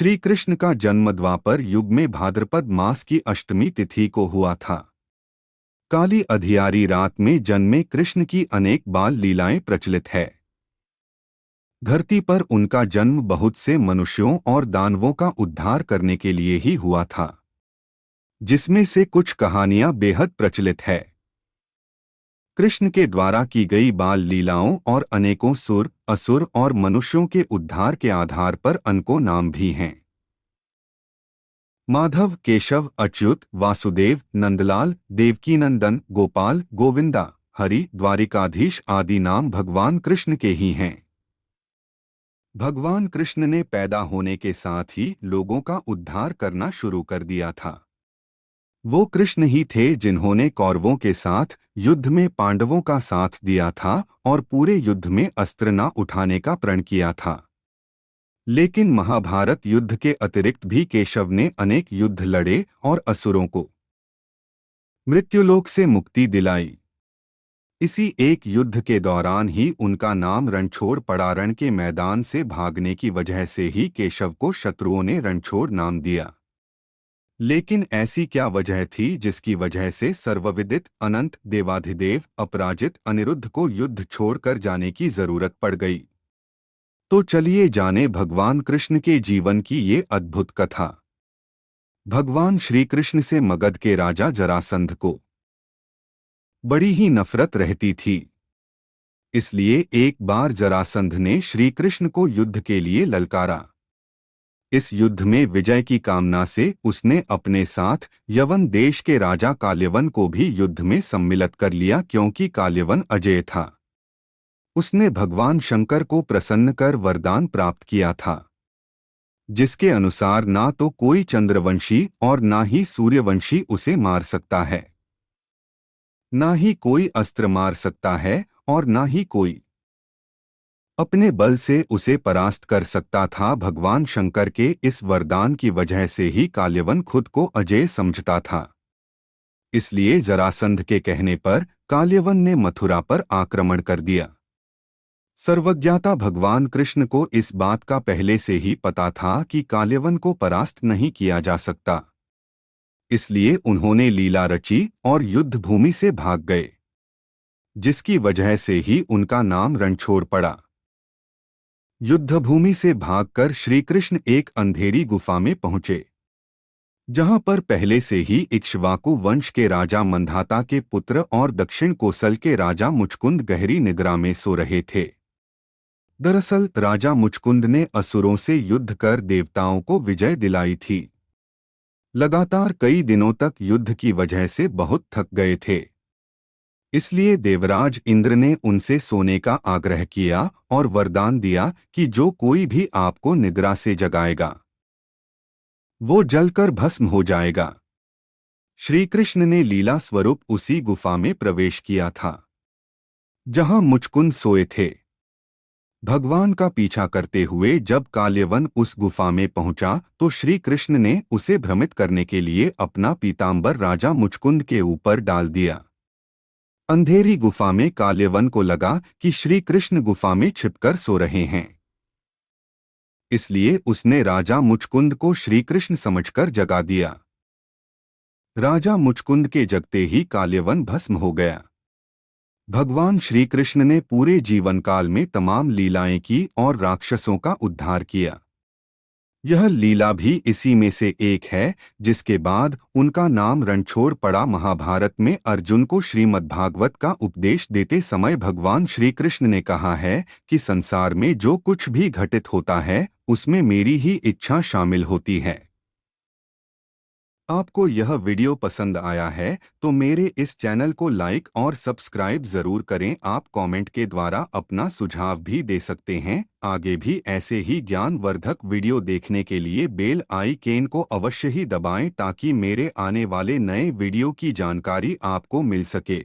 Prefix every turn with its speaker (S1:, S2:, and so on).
S1: श्री कृष्ण का जन्म द्वापर युग में भाद्रपद मास की अष्टमी तिथि को हुआ था। काली अधियारी रात में जन्मे कृष्ण की अनेक बाल लीलाएं प्रचलित है। धरती पर उनका जन्म बहुत से मनुष्यों और दानवों का उद्धार करने के लिए ही हुआ था, जिसमें से कुछ कहानियां बेहद प्रचलित है। कृष्ण के द्वारा की गई बाल लीलाओं और अनेकों सुर, असुर और मनुष्यों के उद्धार के आधार पर अनेकों नाम भी हैं। माधव, केशव, अच्युत, वासुदेव, नंदलाल, देवकीनंदन, गोपाल, गोविंदा, हरि, द्वारिकाधीश आदि नाम भगवान कृष्ण के ही हैं। भगवान कृष्ण ने पैदा होने के साथ ही लोगों का उद्धार करना शुरू कर दिया था। वो कृष्ण ही थे जिन्होंने कौरवों के साथ युद्ध में पांडवों का साथ दिया था और पूरे युद्ध में अस्त्र न उठाने का प्रण किया था। लेकिन महाभारत युद्ध के अतिरिक्त भी केशव ने अनेक युद्ध लड़े और असुरों को मृत्युलोक से मुक्ति दिलाई। इसी एक युद्ध के दौरान ही उनका नाम रणछोड़ पड़ा। रण के मैदान से भागने की वजह से ही केशव को शत्रुओं ने रणछोड़ नाम दिया। लेकिन ऐसी क्या वजह थी जिसकी वजह से सर्वविदित अनंत देवाधिदेव अपराजित अनिरुद्ध को युद्ध छोड़कर जाने की जरूरत पड़ गई? तो चलिए जाने भगवान कृष्ण के जीवन की ये अद्भुत कथा। भगवान श्री कृष्ण से मगध के राजा जरासंध को बड़ी ही नफरत रहती थी। इसलिए एक बार जरासंध ने श्री कृष्ण को युद्ध के लिए ललकारा। इस युद्ध में विजय की कामना से उसने अपने साथ यवन देश के राजा काल्यवन को भी युद्ध में सम्मिलित कर लिया, क्योंकि काल्यवन अजेय था। उसने भगवान शंकर को प्रसन्न कर वरदान प्राप्त किया था, जिसके अनुसार ना तो कोई चंद्रवंशी और ना ही सूर्यवंशी उसे मार सकता है, ना ही कोई अस्त्र मार सकता है और ना ही कोई अपने बल से उसे परास्त कर सकता था। भगवान शंकर के इस वरदान की वजह से ही काल्यवन खुद को अजेय समझता था। इसलिए जरासंध के कहने पर काल्यवन ने मथुरा पर आक्रमण कर दिया। सर्वज्ञाता भगवान कृष्ण को इस बात का पहले से ही पता था कि काल्यवन को परास्त नहीं किया जा सकता। इसलिए उन्होंने लीला रची और युद्ध भूमि से भाग गए, जिसकी वजह से ही उनका नाम रणछोड़ पड़ा। युद्धभूमि से भागकर श्री कृष्ण एक अंधेरी गुफा में पहुंचे, जहां पर पहले से ही इक्ष्वाकु वंश के राजा मंधाता के पुत्र और दक्षिण कोसल के राजा मुचकुंद गहरी निद्रा में सो रहे थे। दरअसल राजा मुचकुंद ने असुरों से युद्ध कर देवताओं को विजय दिलाई थी। लगातार कई दिनों तक युद्ध की वजह से बहुत थक गए थे। इसलिए देवराज इंद्र ने उनसे सोने का आग्रह किया और वरदान दिया कि जो कोई भी आपको निद्रा से जगाएगा वो जलकर भस्म हो जाएगा। श्री कृष्ण ने लीला स्वरूप उसी गुफा में प्रवेश किया था जहां मुचकुंद सोए थे। भगवान का पीछा करते हुए जब काल्यवन उस गुफा में पहुंचा तो श्री कृष्ण ने उसे भ्रमित करने के लिए अपना पीतांबर राजा मुचकुंद के ऊपर डाल दिया। अंधेरी गुफा में काल्यवन को लगा कि श्री कृष्ण गुफा में छिपकर सो रहे हैं। इसलिए उसने राजा मुचकुंद को श्री कृष्ण समझकर जगा दिया। राजा मुचकुंद के जगते ही काल्यवन भस्म हो गया। भगवान श्री कृष्ण ने पूरे जीवन काल में तमाम लीलाएं की और राक्षसों का उद्धार किया। यह लीला भी इसी में से एक है, जिसके बाद उनका नाम रणछोड़ पड़ा। महाभारत में अर्जुन को श्रीमद्भागवत का उपदेश देते समय भगवान श्री कृष्ण ने कहा है कि संसार में जो कुछ भी घटित होता है उसमें मेरी ही इच्छा शामिल होती है। आपको यह वीडियो पसंद आया है तो मेरे इस चैनल को लाइक और सब्सक्राइब जरूर करें। आप कमेंट के द्वारा अपना सुझाव भी दे सकते हैं। आगे भी ऐसे ही ज्ञानवर्धक वीडियो देखने के लिए बेल आइकन को अवश्य ही दबाएं ताकि मेरे आने वाले नए वीडियो की जानकारी आपको मिल सके।